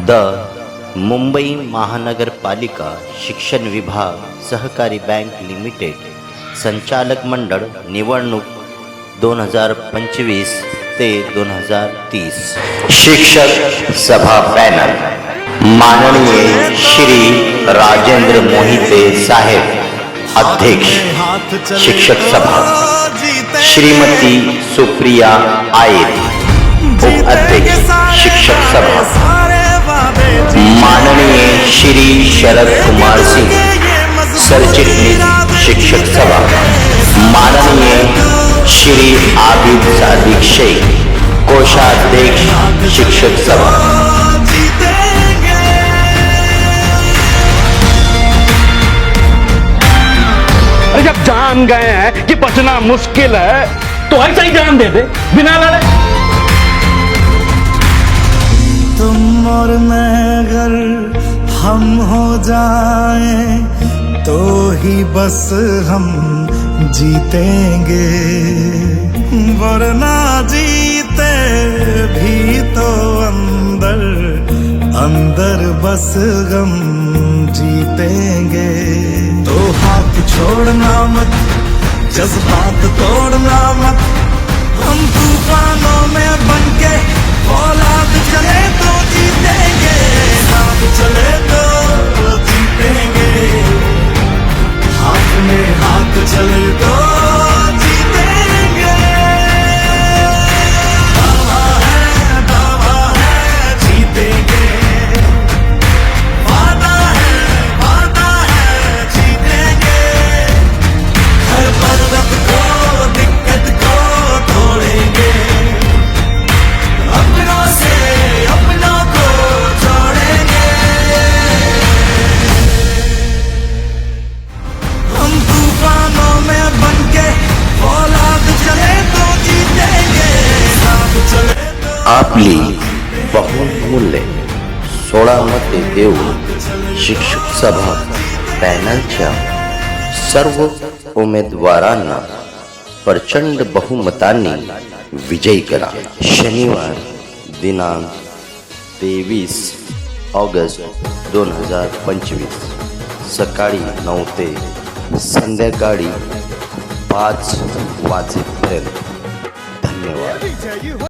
The Mumbai महानगरपालिका शिक्षण विभाग सहकारी बँक लिमिटेड संचालक मंडळ निवडणूक 2025 ते 2030 शिक्षक सभा पॅनल माननीय श्री राजेंद्र मोहिते साहेब अध्यक्ष शिक्षक सभा, श्रीमती सुप्रिया आयर उपाध्यक्ष शिक्षक सभा, माननीय श्री शरद कुमार सिंह सरचिटणीस शिक्षक सभा, माननीय श्री आबिद सादिक शेख कोषाध्यक्ष शिक्षक सभा। अरे जब जान गए हैं कि बचना मुश्किल है तो ऐसा ही जान दे दे बिना लड़े। तुम और मैं अगर हम हो जाएं तो ही बस हम जीतेंगे, वरना जीते भी तो अंदर अंदर बस गम जीतेंगे। तो हाथ छोड़ना मत, जज्बात तोड़ना मत, हम तूफानों में बनके औलाद चले तो जीतेंगे, हाथ चले तो जीतेंगे, हाथ में हाथ चले तो जीतेंगे। दावा है जीतेंगे, वादा है जीतेंगे, हर पर्वत को दिक्कत को तोड़ेंगे, अपनों से अपनों को जोड़ेंगे। हम तूफानों में बनके औलाद चले तो जीतेंगे, साथ चले तो। आपली बहुमूल्य 16 मते देऊन शिक्षक सभा पॅनलच्या सर्व उमेदवारांना प्रचंड बहुमतांनी विजयी करा। शनिवार दिनांक 23 ऑगस्ट 2025 सकाळी 9 ते संध्याकाळी 5 वाजेपर्यंत। धन्यवाद।